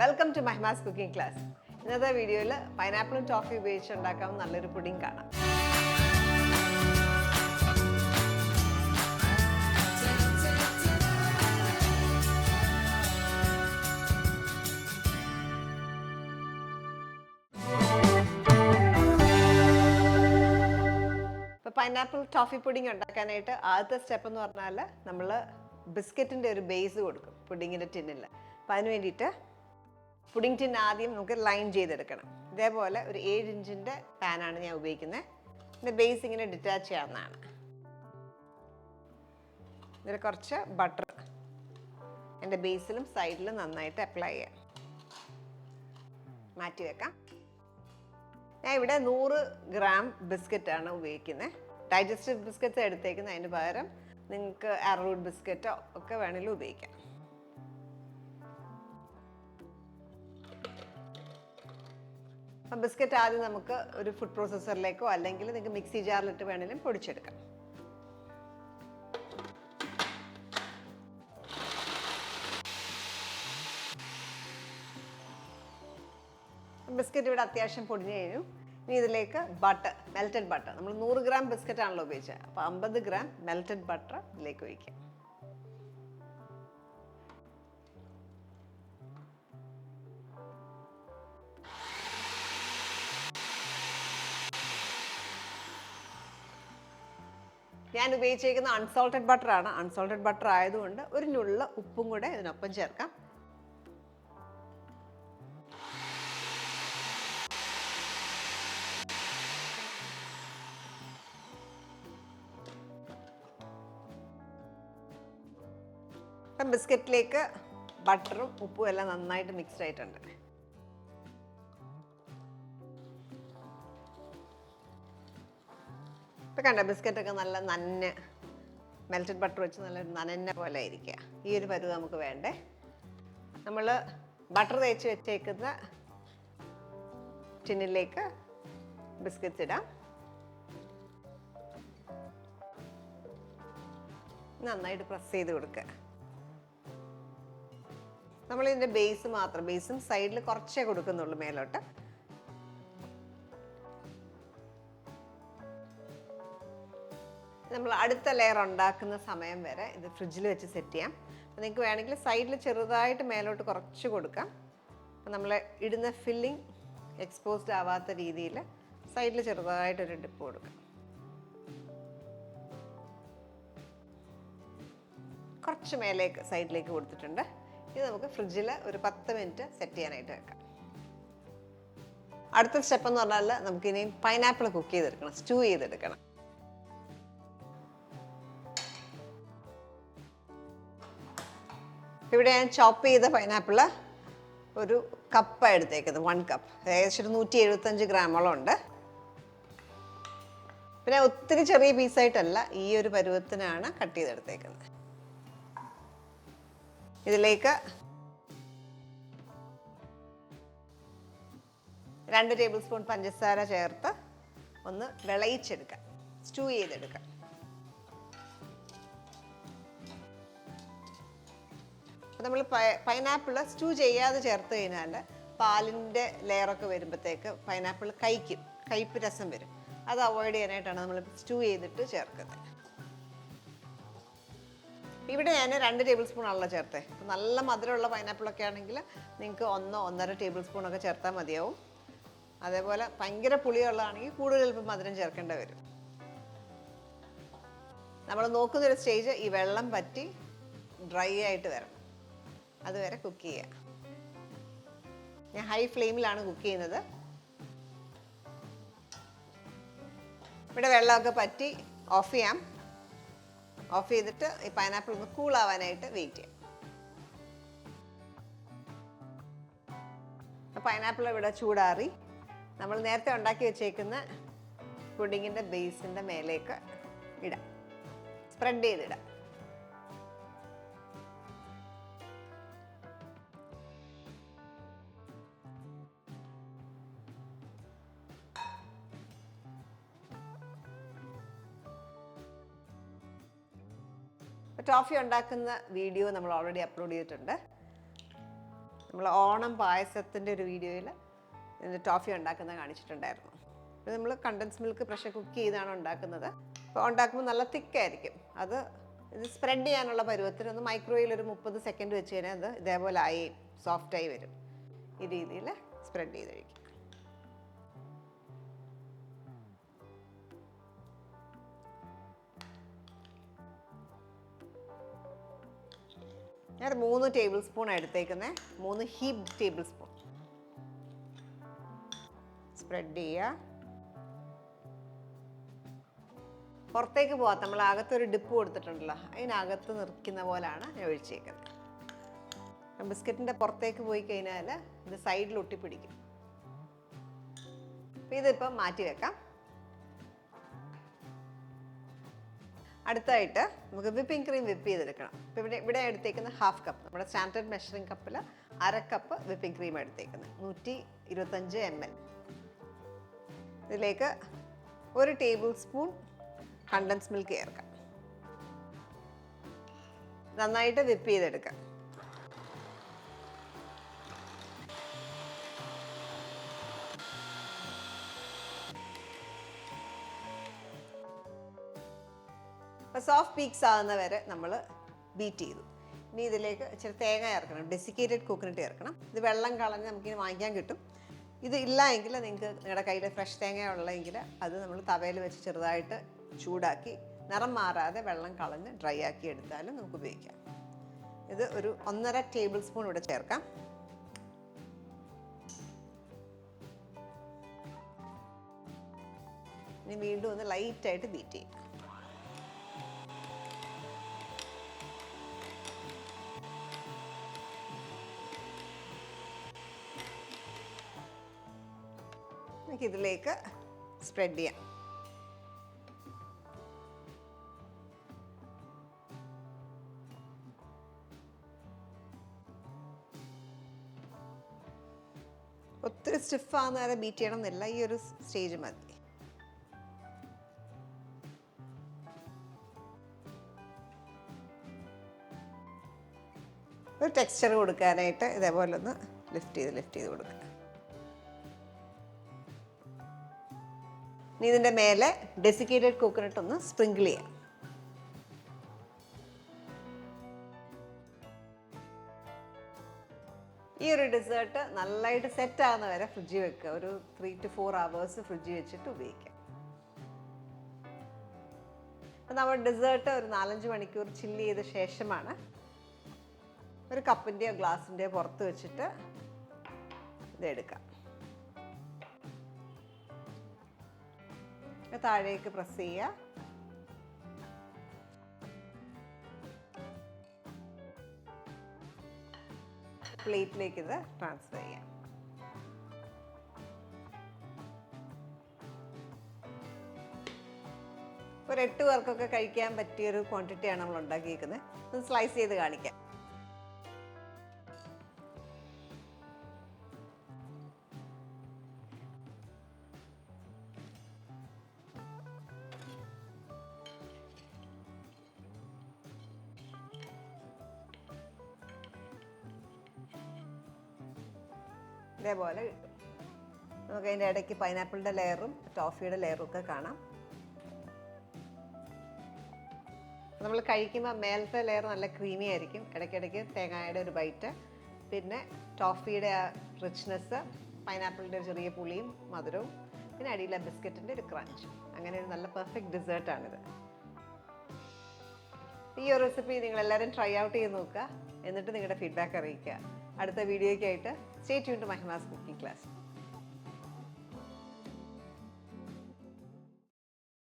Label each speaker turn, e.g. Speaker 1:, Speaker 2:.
Speaker 1: Welcome to Mahimas cooking class. ഇന്നത്തെ വീഡിയോയിൽ പൈനാപ്പിളും toffee ഉപയോഗിച്ച് ഉണ്ടാക്കാവുന്ന നല്ലൊരു പുഡിംഗ് കാണാം. ഇപ്പോൾ പൈനാപ്പിൾ ടോഫി പുഡിംഗ് ഉണ്ടാക്കാനായിട്ട് ആദ്യത്തെ സ്റ്റെപ്പ് എന്ന് പറഞ്ഞാൽ നമ്മൾ ബിസ്ക്കറ്റിൻ്റെ ഒരു ബേസ് കൊടുക്കും പുഡിങ്ങിൻ്റെ ടിന്നിൽ. അപ്പോൾ അതിന് വേണ്ടിയിട്ട് പുഡിംഗ് ടിൻ ആദ്യം നമുക്ക് ലൈൻ ചെയ്തെടുക്കണം. ഇതേപോലെ ഒരു 7 ഇഞ്ചിൻ്റെ പാനാണ് ഞാൻ ഉപയോഗിക്കുന്നത്. ഇതിൻ്റെ ബേസ് ഇങ്ങനെ ഡിറ്റാച്ച് ചെയ്യാവുന്നതാണ്. ഇതിൽ കുറച്ച് ബട്ടർ എൻ്റെ ബേസിലും സൈഡിലും നന്നായിട്ട് അപ്ലൈ ചെയ്യാം. മാറ്റി വെക്കാം. ഞാൻ ഇവിടെ 100 ഗ്രാം ബിസ്ക്കറ്റാണ് ഉപയോഗിക്കുന്നത്. ഡൈജസ്റ്റീവ് ബിസ്ക്കറ്റ്സ് എടുത്തേക്കുന്നത്. അതിന് പകരം നിങ്ങൾക്ക് അറൂട്ട് ബിസ്ക്കറ്റോ ഒക്കെ വേണമെങ്കിലും ഉപയോഗിക്കാം. അപ്പം ബിസ്ക്കറ്റ് ആദ്യം നമുക്ക് ഒരു ഫുഡ് പ്രോസസ്സറിലേക്കോ അല്ലെങ്കിൽ നിങ്ങൾക്ക് മിക്സി ജാറിലിട്ട് വേണമെങ്കിലും പൊടിച്ചെടുക്കാം. ബിസ്ക്കറ്റ് ഇവിടെ അത്യാവശ്യം പൊടിഞ്ഞു കഴിഞ്ഞു. ഇനി ഇതിലേക്ക് ബട്ടർ, മെൽറ്റഡ് ബട്ടർ, നമ്മൾ 100 ഗ്രാം ബിസ്ക്കറ്റ് ആണല്ലോ ഉപയോഗിച്ചത്. അപ്പോൾ 50 ഗ്രാം മെൽറ്റഡ് ബട്ടർ ഇതിലേക്ക് ഒഴിക്കാം. ഞാൻ ഉപയോഗിച്ചിരിക്കുന്ന അൺസോൾട്ടഡ് ബട്ടറാണ്. അൺസോൾട്ടഡ് ബട്ടർ ആയതുകൊണ്ട് ഒരു നുള്ള ഉപ്പും കൂടെ ഇതിനൊപ്പം ചേർക്കാം. അപ്പം ബിസ്ക്കറ്റിലേക്ക് ബട്ടറും ഉപ്പും എല്ലാം നന്നായിട്ട് മിക്സ്ഡ് ആയിട്ടുണ്ട്. ഇപ്പം കണ്ട ബിസ്ക്കറ്റൊക്കെ നല്ല നന്ന മെൽറ്റഡ് ബട്ടർ വെച്ച് നല്ല നനന്ന പോലെ ആയിരിക്കുക. ഈ ഒരു പരുവ് നമുക്ക് വേണ്ടേ. നമ്മൾ ബട്ടർ തേച്ച് വെച്ചേക്കുന്ന ടിന്നിലേക്ക് ബിസ്ക്കറ്റ്സ് ഇടാം. നന്നായിട്ട് പ്രസ് ചെയ്ത് കൊടുക്കുക. നമ്മളിതിൻ്റെ ബേസ് മാത്രം, ബേസും സൈഡിൽ കുറച്ചേ കൊടുക്കുന്നുള്ളൂ മേലോട്ട്. നമ്മൾ അടുത്ത ലെയർ ഉണ്ടാക്കുന്ന സമയം വരെ ഇത് ഫ്രിഡ്ജിൽ വെച്ച് സെറ്റ് ചെയ്യാം. അപ്പോൾ നിങ്ങൾക്ക് വേണമെങ്കിൽ സൈഡിൽ ചെറുതായിട്ട് മേലോട്ട് കുറച്ച് കൊടുക്കാം. അപ്പോൾ നമ്മൾ ഇടുന്ന ഫില്ലിംഗ് എക്സ്പോസ്ഡ് ആവാത്ത രീതിയിൽ സൈഡിൽ ചെറുതായിട്ടൊരു ഡിപ്പ് കൊടുക്കാം. കുറച്ച് മേലേക്ക് സൈഡിലേക്ക് കൊടുത്തിട്ടുണ്ട്. ഇത് നമുക്ക് ഫ്രിഡ്ജിൽ ഒരു 10 മിനിറ്റ് സെറ്റ് ചെയ്യാനായിട്ട് വെക്കാം. അടുത്ത സ്റ്റെപ്പ് എന്ന് പറഞ്ഞാൽ നമുക്കിനി പൈനാപ്പിൾ കുക്ക് ചെയ്തെടുക്കണം, സ്റ്റൂ ചെയ്തെടുക്കണം. ഇവിടെ ഞാൻ ചോപ്പ് ചെയ്ത പൈനാപ്പിൾ ഒരു കപ്പാണ് എടുത്തേക്കുന്നത്. 1 കപ്പ്, ഏകദേശം ഒരു 175 ഗ്രാമോളം ഉണ്ട്. പിന്നെ ഒത്തിരി ചെറിയ പീസായിട്ടല്ല, ഈ ഒരു പരുവത്തിനാണ് കട്ട് ചെയ്തെടുത്തേക്കുന്നത്. ഇതിലേക്ക് 2 ടേബിൾ സ്പൂൺ പഞ്ചസാര ചേർത്ത് ഒന്ന് വിളയിച്ചെടുക്കാം, സ്റ്റൂ ചെയ്തെടുക്കാം. നമ്മൾ പൈനാപ്പിൾ സ്റ്റൂ ചെയ്യാതെ ചേർത്ത് കഴിഞ്ഞാൽ പാലിൻ്റെ ലെയറൊക്കെ വരുമ്പോഴത്തേക്ക് പൈനാപ്പിൾ കയ്പ്പ് രസം വരും. അത് അവോയ്ഡ് ചെയ്യാനായിട്ടാണ് നമ്മൾ സ്റ്റൂ ചെയ്തിട്ട് ചേർക്കുന്നത്. ഇവിടെ ഞാൻ 2 ടേബിൾ സ്പൂൺ ആണല്ലോ ചേർത്തേ. അപ്പോൾ നല്ല മധുരമുള്ള പൈനാപ്പിളൊക്കെ ആണെങ്കിൽ നിങ്ങൾക്ക് 1-1.5 ടേബിൾ സ്പൂണൊക്കെ ചേർത്താൽ മതിയാവും. അതേപോലെ ഭയങ്കര പുളിയുള്ളതാണെങ്കിൽ കൂടുതൽ അല്പം മധുരം ചേർക്കേണ്ടി വരും. നമ്മൾ നോക്കുന്നൊരു സ്റ്റേജ് ഈ വെള്ളം പറ്റി ഡ്രൈ ആയിട്ട് വരണം. അതുവരെ കുക്ക് ചെയ്യുക. ഞാൻ ഹൈ ഫ്ലെയിമിലാണ് കുക്ക് ചെയ്യുന്നത്. ഇവിടെ വെള്ളമൊക്കെ പറ്റി ഓഫ് ചെയ്യാം. ഓഫ് ചെയ്തിട്ട് ഈ പൈനാപ്പിൾ ഒന്ന് കൂളാവാനായിട്ട് വെയിറ്റ് ചെയ്യാം. പൈനാപ്പിൾ ഇവിടെ ചൂടാറി നമ്മൾ നേരത്തെ ഉണ്ടാക്കി വെച്ചേക്കുന്ന പുഡിങ്ങിൻ്റെ ബേസിൻ്റെ മേലേക്ക് ഇടാം, സ്പ്രെഡ് ചെയ്തിടാം. ടോഫി ഉണ്ടാക്കുന്ന വീഡിയോ നമ്മൾ ഓൾറെഡി അപ്ലോഡ് ചെയ്തിട്ടുണ്ട്. നമ്മൾ ഓണം പായസത്തിൻ്റെ ഒരു വീഡിയോയിൽ ഇതിൻ്റെ ടോഫി ഉണ്ടാക്കുന്നത് കാണിച്ചിട്ടുണ്ടായിരുന്നു. അപ്പോൾ നമ്മൾ കണ്ടൻസ് മിൽക്ക് പ്രഷർ കുക്ക് ചെയ്താണ് ഉണ്ടാക്കുന്നത്. അപ്പോൾ ഉണ്ടാക്കുമ്പോൾ നല്ല തിക്കായിരിക്കും. ഇത് സ്പ്രെഡ് ചെയ്യാനുള്ള പരുവത്തിന് ഒന്ന് മൈക്രോവേവിൽ ഒരു 30 സെക്കൻഡ് വെച്ച് കഴിഞ്ഞാൽ അത് ഇതേപോലെ ആയി സോഫ്റ്റായി വരും. ഈ രീതിയിൽ സ്പ്രെഡ് ചെയ്ത് കഴിക്കും. ഞാൻ 3 ടേബിൾ സ്പൂൺ എടുത്തേക്കുന്നത്. 3 ഹീപ്ഡ് ടേബിൾ സ്പൂൺ സ്പ്രെഡ് ചെയ്യുക. പുറത്തേക്ക് പോകാത്ത നമ്മൾ അകത്തൊരു ഡിപ്പ് കൊടുത്തിട്ടുണ്ടല്ലോ, അതിനകത്ത് നിറയ്ക്കുന്ന പോലെയാണ് ഞാൻ ഒഴിച്ചേക്കുന്നത്. ബിസ്ക്കറ്റിൻ്റെ പുറത്തേക്ക് പോയി കഴിഞ്ഞാൽ ഇത് സൈഡിൽ ഒട്ടിപ്പിടിക്കും. അപ്പം ഇതിപ്പം മാറ്റി വെക്കാം. അടുത്തായിട്ട് നമുക്ക് വിപ്പിംഗ് ക്രീം വിപ്പ് ചെയ്തെടുക്കണം. ഇപ്പോൾ ഇവിടെ എടുത്തേക്കുന്നത് 1/2 കപ്പ്. നമ്മുടെ സ്റ്റാൻഡേർഡ് മെഷറിംഗ് കപ്പിൽ 1/2 കപ്പ് വിപ്പിംഗ് ക്രീം എടുത്തേക്കുന്നത്. 125 ml. ഇതിലേക്ക് 1 ടേബിൾ സ്പൂൺ കണ്ടൻസ് മിൽക്ക് ചേർക്കാം. നന്നായിട്ട് വിപ്പ് ചെയ്തെടുക്കാം. അപ്പോൾ സോഫ്റ്റ് പീക്സ് ആകുന്ന വരെ നമ്മൾ ബീറ്റ് ചെയ്തു. ഇനി ഇതിലേക്ക് ഇച്ചിരി തേങ്ങ ചേർക്കണം. ഡെസിക്കേറ്റഡ് കോക്കനട്ട് ചേർക്കണം. ഇത് വെള്ളം കളഞ്ഞ് നമുക്കിനി വാങ്ങിക്കാൻ കിട്ടും. ഇത് ഇല്ല എങ്കിൽ നിങ്ങൾക്ക് നിങ്ങളുടെ കയ്യിൽ ഫ്രഷ് തേങ്ങ ഉള്ളതെങ്കിൽ അത് നമ്മൾ തവയിൽ വെച്ച് ചെറുതായിട്ട് ചൂടാക്കി നിറം മാറാതെ വെള്ളം കളഞ്ഞ് ഡ്രൈ ആക്കി എടുത്താലും നമുക്ക് ഉപയോഗിക്കാം. ഇത് ഒരു 1.5 ടേബിൾ സ്പൂൺ ഇവിടെ ചേർക്കാം. ഇനി വീണ്ടും ഒന്ന് ലൈറ്റായിട്ട് ബീറ്റ് ചെയ്യാം. ഇതിലേക്ക് സ്പ്രെഡ് ചെയ്യാം. ഒത്തിരി സ്റ്റിഫാകുന്ന വരെ ബീറ്റ് ചെയ്യണം എന്നില്ല. ഈ ഒരു സ്റ്റേജ് മതി. ഒരു ടെക്സ്ചർ കൊടുക്കാനായിട്ട് ഇതേപോലെ ഒന്ന് ലിഫ്റ്റ് ചെയ്ത് കൊടുക്കുക. ഇനി ഇതിൻ്റെ മേലെ ഡെസിക്കേറ്റഡ് കോക്കനട്ട് ഒന്ന് സ്പ്രിങ്കിൾ ചെയ്യാം. ഈ ഒരു ഡെസേർട്ട് നല്ലതായിട്ട് സെറ്റ് ആകുന്ന വരെ ഫ്രിഡ്ജിൽ വെക്കുക. ഒരു 3 to 4 hours ഫ്രിഡ്ജിൽ വെച്ചിട്ട് ഉപയോഗിക്കാം. അപ്പം നമ്മൾ ഡെസേർട്ട് ഒരു 4-5 മണിക്കൂർ ചില്ല് ചെയ്ത ശേഷമാണ് ഒരു കപ്പിൻ്റെയോ ഗ്ലാസിൻ്റെയോ പുറത്ത് വെച്ചിട്ട് ഇതെടുക്കാം. താഴേക്ക് പ്രസ് ചെയ്യുക. പ്ലേറ്റിലേക്ക് ഇത് ട്രാൻസ്ഫർ ചെയ്യാം. ഒരു 8 പേർക്കൊക്കെ കഴിക്കാൻ പറ്റിയൊരു ക്വാണ്ടിറ്റിയാണ് നമ്മൾ ഉണ്ടാക്കിയിരിക്കുന്നത്. ഇത് സ്ലൈസ് ചെയ്ത് കാണിക്കാം. ഇതേപോലെ കിട്ടും. നമുക്ക് അതിൻ്റെ ഇടയ്ക്ക് പൈനാപ്പിളിൻ്റെ ലെയറും ടോഫിയുടെ ലെയറും ഒക്കെ കാണാം. നമ്മൾ കഴിക്കുമ്പോൾ മേലത്തെ ലെയർ നല്ല ക്രീമി ആയിരിക്കും. ഇടയ്ക്കിടയ്ക്ക് തേങ്ങയുടെ ഒരു ബൈറ്റ്, പിന്നെ ടോഫിയുടെ ആ റിച്ച്നെസ്, പൈനാപ്പിളിൻ്റെ ഒരു ചെറിയ പുളിയും മധുരവും, പിന്നെ അടിയിലെ ബിസ്ക്കറ്റിൻ്റെ ഒരു ക്രഞ്ച്. അങ്ങനെ ഒരു നല്ല പെർഫെക്റ്റ് ഡെസേർട്ടാണിത്. ഈ ഒരു റെസിപ്പി നിങ്ങളെല്ലാവരും ട്രൈ ഔട്ട് ചെയ്ത് നോക്കുക. എന്നിട്ട് നിങ്ങളുടെ ഫീഡ്ബാക്ക് അറിയിക്കുക. അടുത്ത വീഡിയോയ്ക്കായിട്ട് stay tune to Mahima's cooking class.